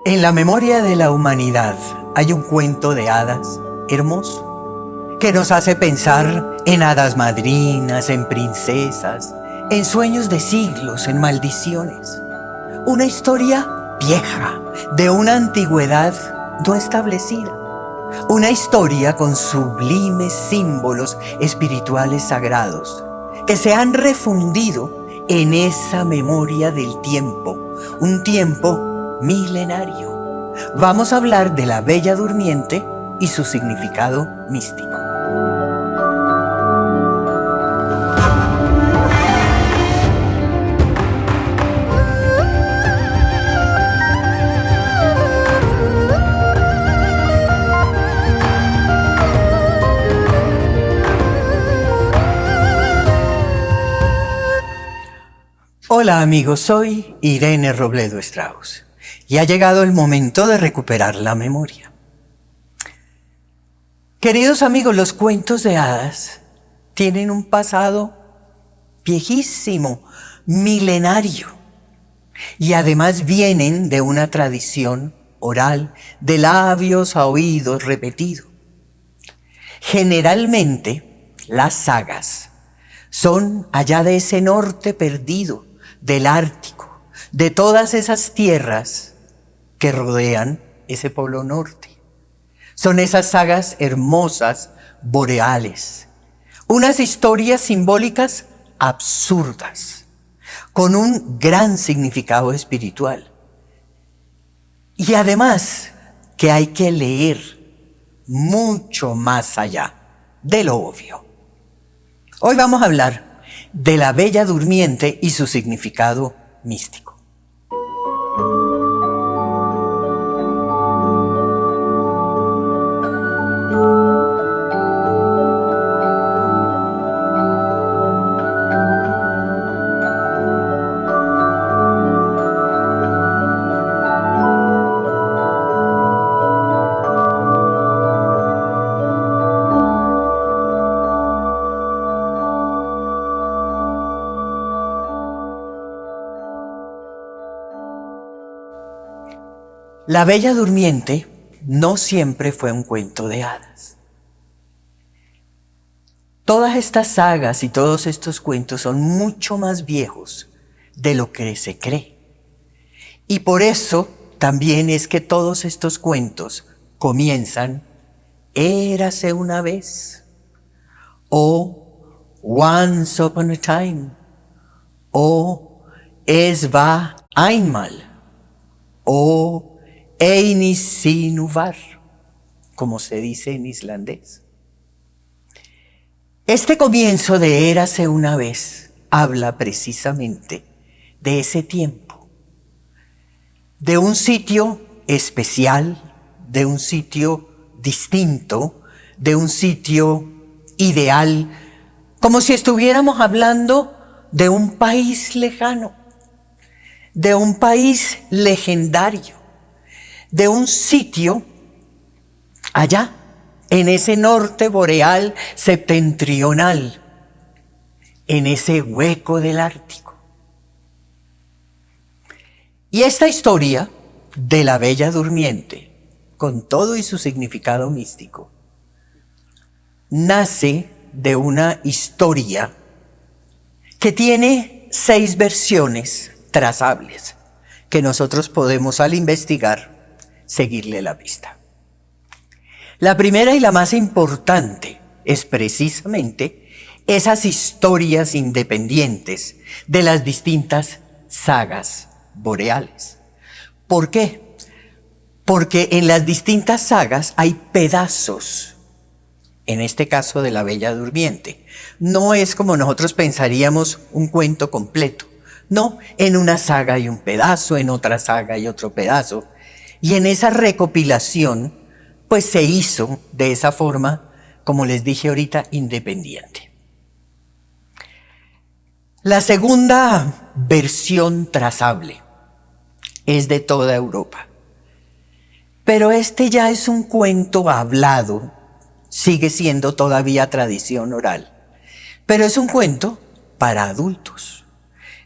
En la memoria de la humanidad hay un cuento de hadas hermoso que nos hace pensar en hadas madrinas, en princesas, en sueños de siglos, en maldiciones. Una historia vieja, de una antigüedad no establecida. Una historia con sublimes símbolos espirituales sagrados que se han refundido en esa memoria del tiempo, un tiempo milenario. Vamos a hablar de la Bella Durmiente y su significado místico. Hola amigos, soy Irene Robledo Strauss y ha llegado el momento de recuperar la memoria. Queridos amigos, los cuentos de hadas tienen un pasado viejísimo, milenario, y además vienen de una tradición oral, de labios a oídos repetido. Generalmente, las sagas son allá de ese norte perdido, del Ártico, de todas esas tierras que rodean ese polo norte. Son esas sagas hermosas, boreales, unas historias simbólicas absurdas, con un gran significado espiritual. Y además que hay que leer mucho más allá de lo obvio. Hoy vamos a hablar de la Bella Durmiente y su significado místico. La Bella Durmiente no siempre fue un cuento de hadas. Todas estas sagas y todos estos cuentos son mucho más viejos de lo que se cree. Y por eso también es que todos estos cuentos comienzan Érase una vez, o Once Upon a Time, o Es war einmal, o Eini sinuvar, como se dice en islandés. Este comienzo de Érase una vez habla precisamente de ese tiempo, de un sitio especial, de un sitio distinto, de un sitio ideal, como si estuviéramos hablando de un país lejano, de un país legendario, de un sitio allá, en ese norte boreal septentrional, en ese hueco del Ártico. Y esta historia de la Bella Durmiente, con todo y su significado místico, nace de una historia que tiene 6 versiones trazables que nosotros podemos, al investigar, seguirle la pista. La primera y la más importante es precisamente esas historias independientes de las distintas sagas boreales. ¿Por qué? Porque en las distintas sagas hay pedazos, en este caso de la Bella Durmiente. No es como nosotros pensaríamos un cuento completo. No, en una saga hay un pedazo, en otra saga hay otro pedazo. Y en esa recopilación, pues se hizo de esa forma, como les dije ahorita, independiente. La segunda versión trazable es de toda Europa. Pero este ya es un cuento hablado, sigue siendo todavía tradición oral. Pero es un cuento para adultos.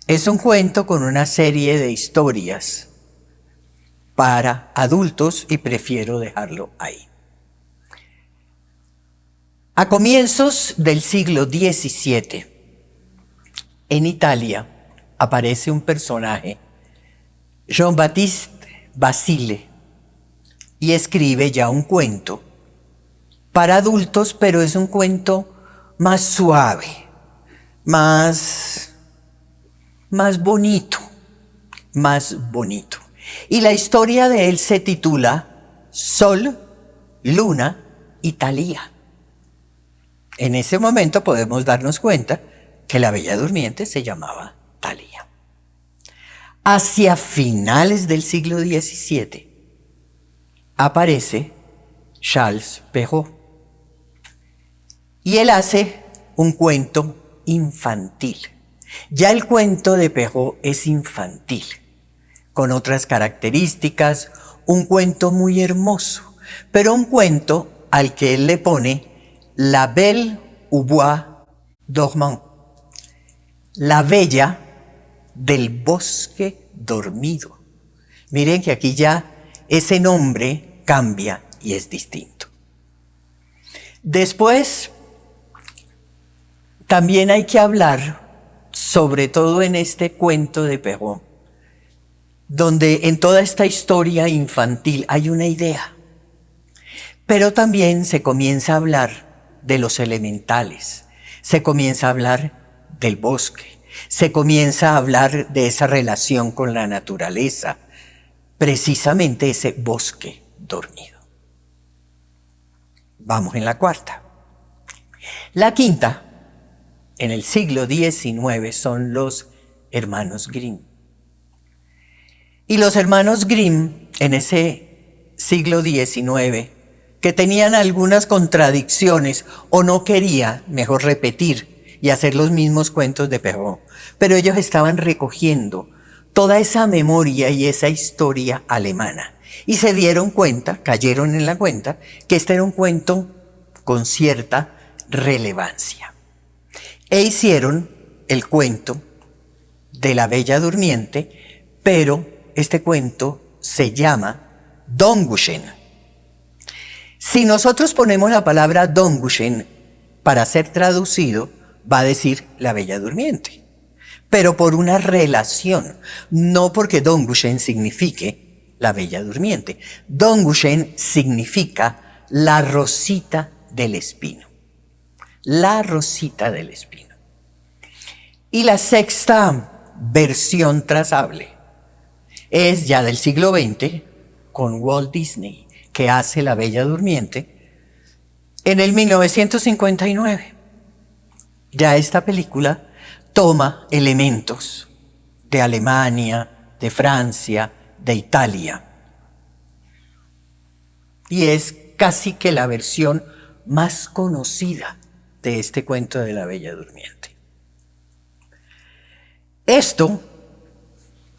Es un cuento con una serie de historias para adultos y prefiero dejarlo ahí. A comienzos del siglo XVII, en Italia, aparece un personaje, Jean-Baptiste Basile, y escribe ya un cuento para adultos, pero es un cuento más suave, más bonito, más bonito. Y la historia de él se titula Sol, Luna y Thalía. En ese momento podemos darnos cuenta que la Bella Durmiente se llamaba Thalía. Hacia finales del siglo XVII aparece Charles Perrault y él hace un cuento infantil. Ya el cuento de Perrault es infantil, con otras características, un cuento muy hermoso, pero un cuento al que él le pone La Belle au Bois Dormant, la bella del bosque dormido. Miren que aquí ya ese nombre cambia y es distinto. Después, también hay que hablar, sobre todo en este cuento de Perrault, donde en toda esta historia infantil hay una idea, pero también se comienza a hablar de los elementales, se comienza a hablar del bosque, se comienza a hablar de esa relación con la naturaleza, precisamente ese bosque dormido. Vamos en la cuarta. La quinta, en el siglo XIX, son los hermanos Grimm. Y los hermanos Grimm, en ese siglo XIX, que tenían algunas contradicciones o no quería, mejor repetir y hacer los mismos cuentos de Perrault, pero ellos estaban recogiendo toda esa memoria y esa historia alemana y se dieron cuenta, cayeron en la cuenta, que este era un cuento con cierta relevancia. E hicieron el cuento de la Bella Durmiente, pero este cuento se llama Domguschen. Si nosotros ponemos la palabra Domguschen para ser traducido, va a decir la Bella Durmiente, pero por una relación, no porque Domguschen signifique la Bella Durmiente. Domguschen significa la rosita del espino. La rosita del espino. Y la sexta versión trazable es ya del siglo XX con Walt Disney, que hace La Bella Durmiente en el 1959. Ya esta película toma elementos de Alemania, de Francia, de Italia. Y es casi que la versión más conocida de este cuento de la Bella Durmiente. Esto,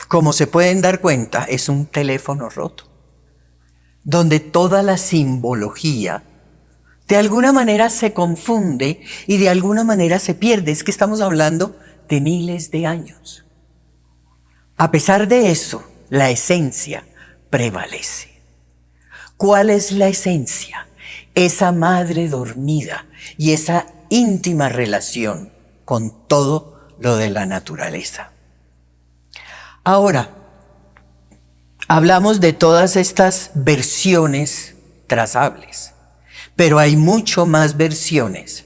como se pueden dar cuenta, es un teléfono roto, donde toda la simbología de alguna manera se confunde y de alguna manera se pierde. Es que estamos hablando de miles de años. A pesar de eso, la esencia prevalece. ¿Cuál es la esencia? Esa madre dormida y esa íntima relación con todo lo de la naturaleza. Ahora, hablamos de todas estas versiones trazables, pero hay mucho más versiones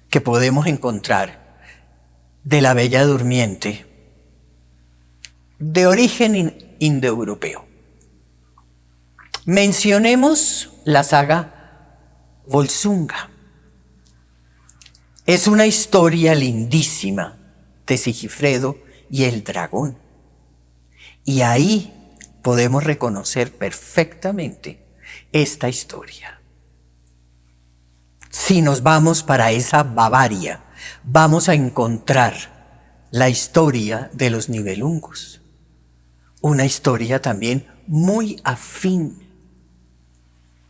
que podemos encontrar de la Bella Durmiente de origen indoeuropeo. Mencionemos la saga Volsunga. Es una historia lindísima de Sigifredo y el dragón. Y ahí podemos reconocer perfectamente esta historia. Si nos vamos para esa Bavaria, vamos a encontrar la historia de los Nibelungos. Una historia también muy afín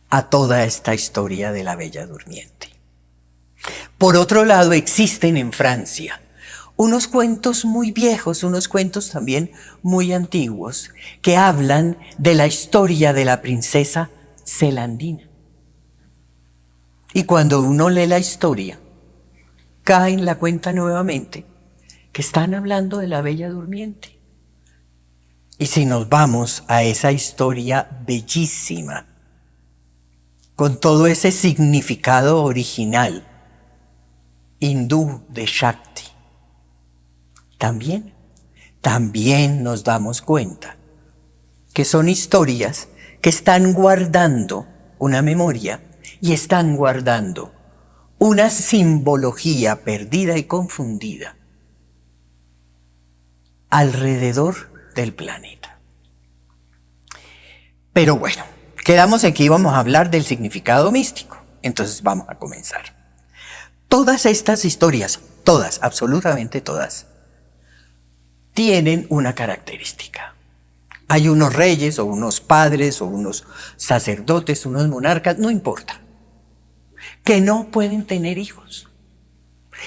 a toda esta historia de la Bella Durmiente. Por otro lado, existen en Francia unos cuentos muy viejos, unos cuentos también muy antiguos, que hablan de la historia de la princesa Celandina. Y cuando uno lee la historia, cae en la cuenta nuevamente que están hablando de la Bella Durmiente. Y si nos vamos a esa historia bellísima, con todo ese significado original hindú de Shakti, también nos damos cuenta que son historias que están guardando una memoria y están guardando una simbología perdida y confundida alrededor del planeta. Pero bueno, quedamos en que íbamos a hablar del significado místico. Entonces vamos a comenzar. Todas estas historias, todas, absolutamente todas, tienen una característica. Hay unos reyes o unos padres o unos sacerdotes, unos monarcas, no importa, que no pueden tener hijos.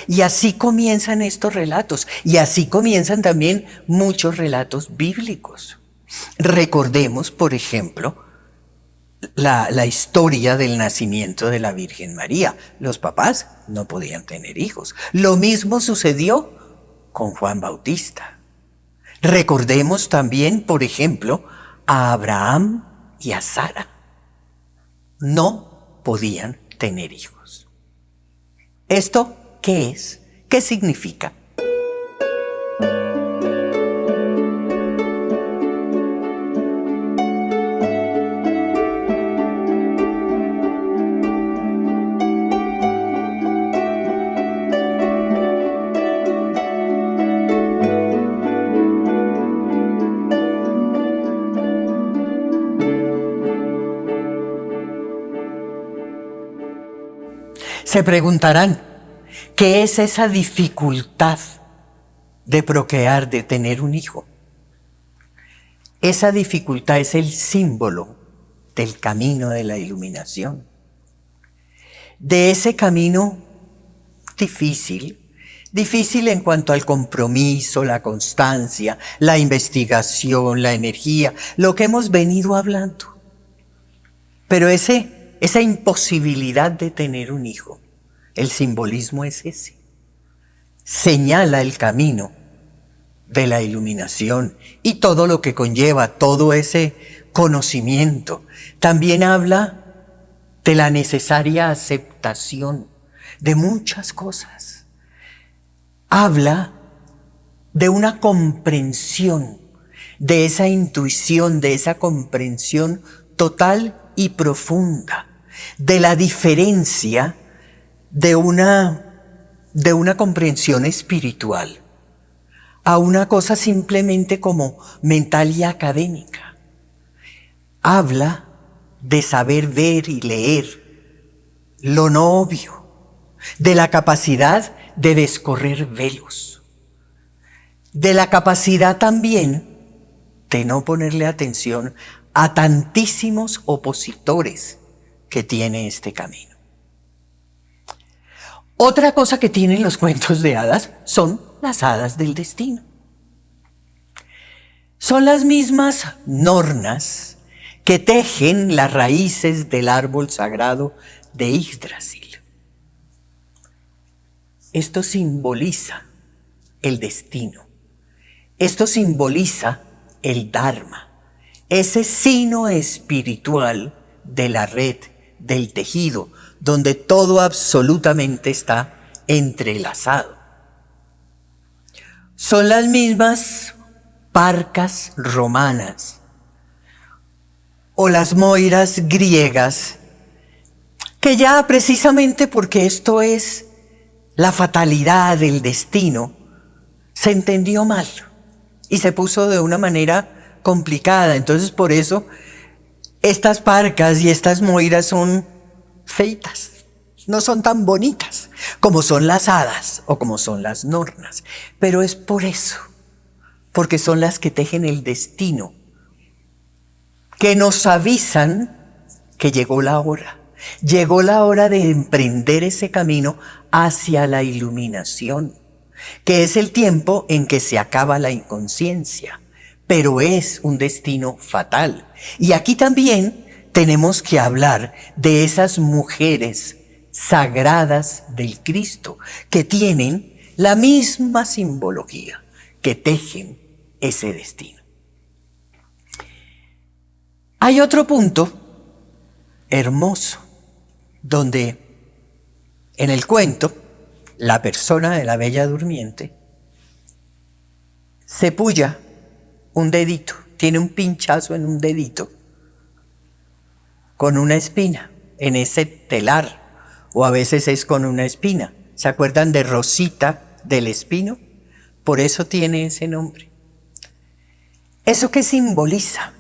Y así comienzan estos relatos, y así comienzan también muchos relatos bíblicos. Recordemos, por ejemplo, la historia del nacimiento de la Virgen María. Los papás no podían tener hijos. Lo mismo sucedió con Juan Bautista. Recordemos también, por ejemplo, a Abraham y a Sara. No podían tener hijos. ¿Esto qué es? ¿Qué significa? Se preguntarán, ¿qué es esa dificultad de procrear, de tener un hijo? Esa dificultad es el símbolo del camino de la iluminación. De ese camino difícil en cuanto al compromiso, la constancia, la investigación, la energía, lo que hemos venido hablando. Pero esa imposibilidad de tener un hijo, el simbolismo es ese. Señala el camino de la iluminación y todo lo que conlleva, todo ese conocimiento. También habla de la necesaria aceptación de muchas cosas. Habla de una comprensión, de esa intuición, de esa comprensión total y profunda, de la diferencia de una comprensión espiritual a una cosa simplemente como mental y académica. Habla de saber ver y leer lo no obvio, de la capacidad de descorrer velos, de la capacidad también de no ponerle atención a tantísimos opositores que tiene este camino. Otra cosa que tienen los cuentos de hadas son las hadas del destino. Son las mismas nornas que tejen las raíces del árbol sagrado de Yggdrasil. Esto simboliza el destino. Esto simboliza el Dharma, ese sino espiritual de la red, del tejido, donde todo absolutamente está entrelazado. Son las mismas parcas romanas o las moiras griegas, que ya precisamente porque esto es la fatalidad, el destino, se entendió mal y se puso de una manera complicada. Entonces por eso estas parcas y estas moiras son feitas, no son tan bonitas como son las hadas o como son las nornas. Pero es por eso, porque son las que tejen el destino, que nos avisan que llegó la hora de emprender ese camino hacia la iluminación, que es el tiempo en que se acaba la inconsciencia, pero es un destino fatal. Y aquí también tenemos que hablar de esas mujeres sagradas del Cristo, que tienen la misma simbología, que tejen ese destino. Hay otro punto hermoso, donde en el cuento, la persona de la Bella Durmiente se puya un dedito, tiene un pinchazo en un dedito con una espina en ese telar, o a veces es con una espina. ¿Se acuerdan de Rosita del Espino? Por eso tiene ese nombre. ¿Eso qué simboliza?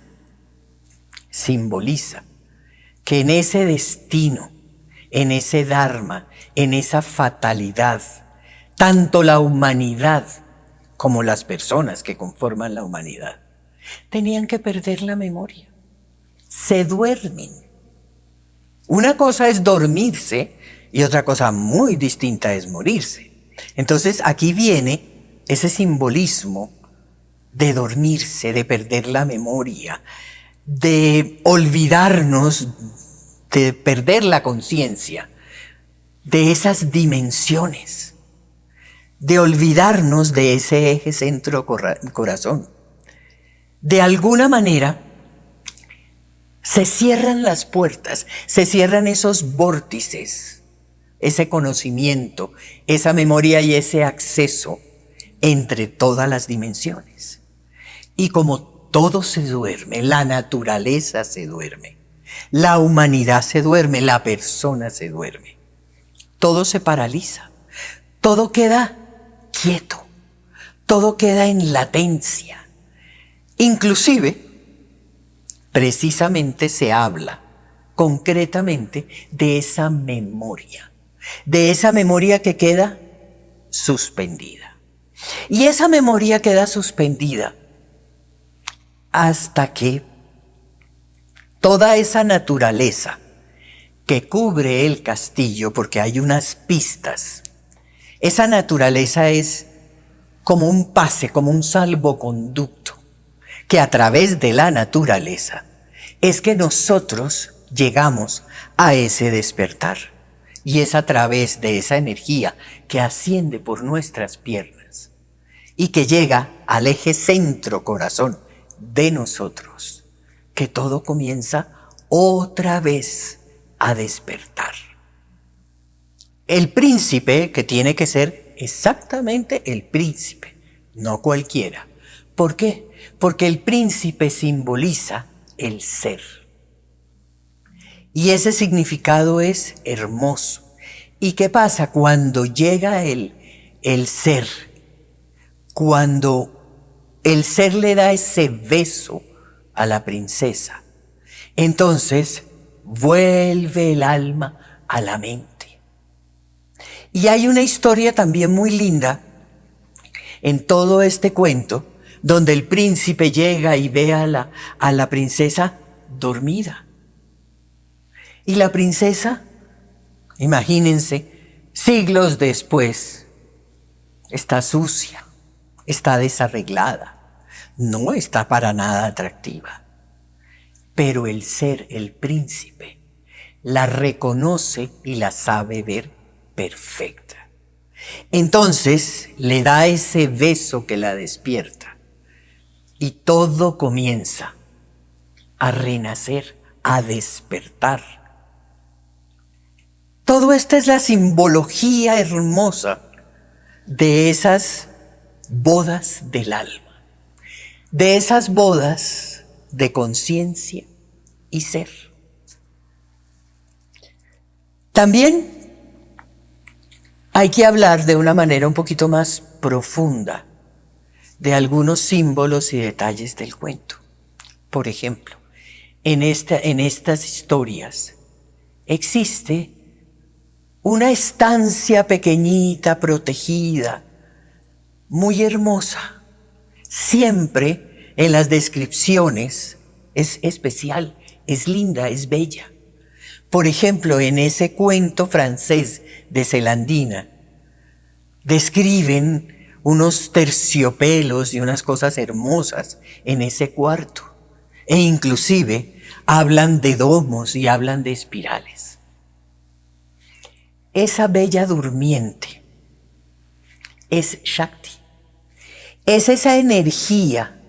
Simboliza que en ese destino, en ese dharma, en esa fatalidad, tanto la humanidad como las personas que conforman la humanidad tenían que perder la memoria. Se duermen. Una cosa es dormirse y otra cosa muy distinta es morirse. Entonces aquí viene ese simbolismo de dormirse, de perder la memoria, de olvidarnos, de perder la conciencia de esas dimensiones, de olvidarnos de ese eje centro-corazón. De alguna manera se cierran las puertas, se cierran esos vórtices, ese conocimiento, esa memoria y ese acceso entre todas las dimensiones. Y como todo se duerme, la naturaleza se duerme, la humanidad se duerme, la persona se duerme. Todo se paraliza, todo queda quieto, todo queda en latencia. Inclusive, precisamente se habla concretamente de esa memoria que queda suspendida. Y esa memoria queda suspendida hasta que toda esa naturaleza que cubre el castillo, porque hay unas pistas, esa naturaleza es como un pase, como un salvoconducto, que a través de la naturaleza es que nosotros llegamos a ese despertar. Y es a través de esa energía que asciende por nuestras piernas y que llega al eje centro-corazón de nosotros, que todo comienza otra vez a despertar. El príncipe, que tiene que ser exactamente el príncipe, no cualquiera. ¿Por qué? Porque el príncipe simboliza el ser. Y ese significado es hermoso. ¿Y qué pasa cuando llega el ser? Cuando el ser le da ese beso a la princesa, entonces vuelve el alma a la mente. Y hay una historia también muy linda en todo este cuento, donde el príncipe llega y ve a la princesa dormida. Y la princesa, imagínense, siglos después, está sucia, está desarreglada, no está para nada atractiva. Pero el ser, el príncipe, la reconoce y la sabe ver perfecta. Entonces le da ese beso que la despierta y todo comienza a renacer, a despertar. Todo esto es la simbología hermosa de esas bodas del alma, de esas bodas de conciencia y ser. También hay que hablar de una manera un poquito más profunda de algunos símbolos y detalles del cuento. Por ejemplo, en estas historias existe una estancia pequeñita, protegida, muy hermosa. Siempre en las descripciones es especial, es linda, es bella. Por ejemplo, en ese cuento francés de Celandina, describen unos terciopelos y unas cosas hermosas en ese cuarto. E inclusive hablan de domos y hablan de espirales. Esa bella durmiente es Shakti. Es esa energía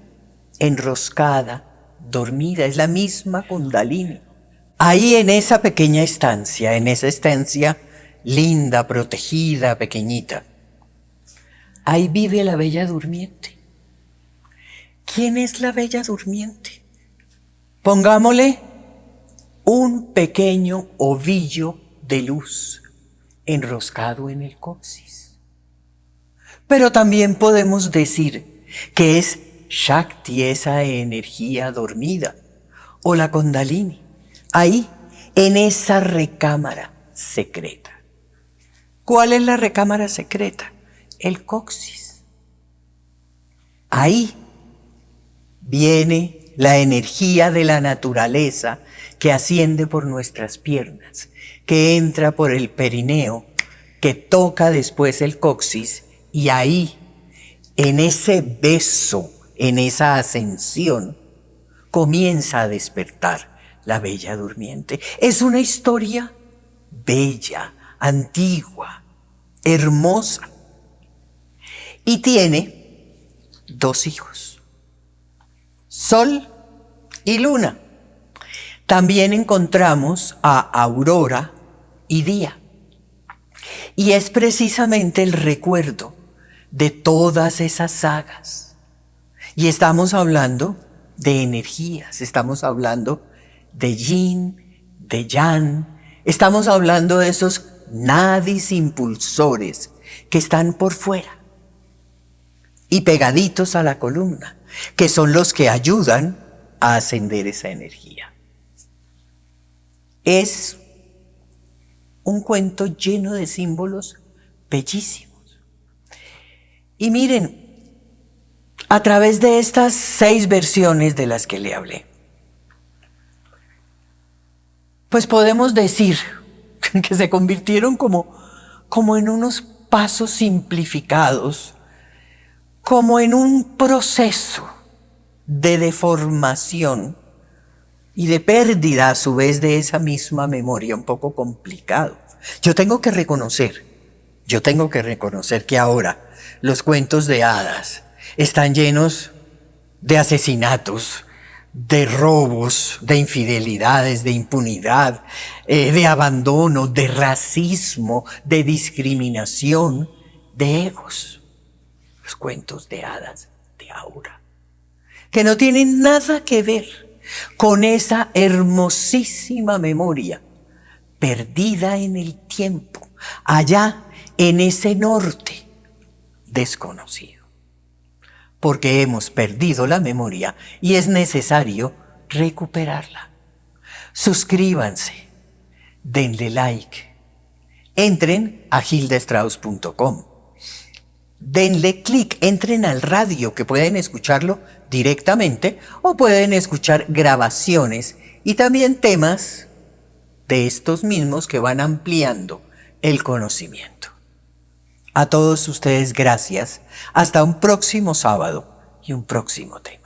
enroscada, dormida, es la misma Kundalini. Ahí en esa pequeña estancia, en esa estancia linda, protegida, pequeñita, ahí vive la bella durmiente. ¿Quién es la bella durmiente? Pongámosle un pequeño ovillo de luz enroscado en el coxis. Pero también podemos decir que es Shakti, esa energía dormida, o la Kundalini, ahí en esa recámara secreta. ¿Cuál es la recámara secreta? El coxis. Ahí viene la energía de la naturaleza que asciende por nuestras piernas, que entra por el perineo, que toca después el coxis, y ahí, en ese beso, en esa ascensión, comienza a despertar la bella durmiente. Es una historia bella, antigua, hermosa, y tiene 2 hijos, Sol y Luna. También encontramos a Aurora y Día. Y es precisamente el recuerdo de todas esas sagas. Y estamos hablando de energías, estamos hablando de Yin, de Yang, estamos hablando de esos nadis impulsores que están por fuera y pegaditos a la columna, que son los que ayudan a ascender esa energía. Es un cuento lleno de símbolos bellísimos. Y miren, a través de estas 6 versiones de las que le hablé, pues podemos decir que se convirtieron como en unos pasos simplificados, como en un proceso de deformación y de pérdida a su vez de esa misma memoria, un poco complicado. Yo tengo que reconocer que ahora los cuentos de hadas están llenos de asesinatos, de robos, de infidelidades, de impunidad, de abandono, de racismo, de discriminación, de egos. Los cuentos de hadas de ahora, que no tienen nada que ver con esa hermosísima memoria perdida en el tiempo, allá en ese norte desconocido. Porque hemos perdido la memoria y es necesario recuperarla. Suscríbanse, denle like, entren a hildastrauss.com, denle clic, entren al radio que pueden escucharlo directamente o pueden escuchar grabaciones y también temas de estos mismos que van ampliando el conocimiento. A todos ustedes gracias. Hasta un próximo sábado y un próximo tema.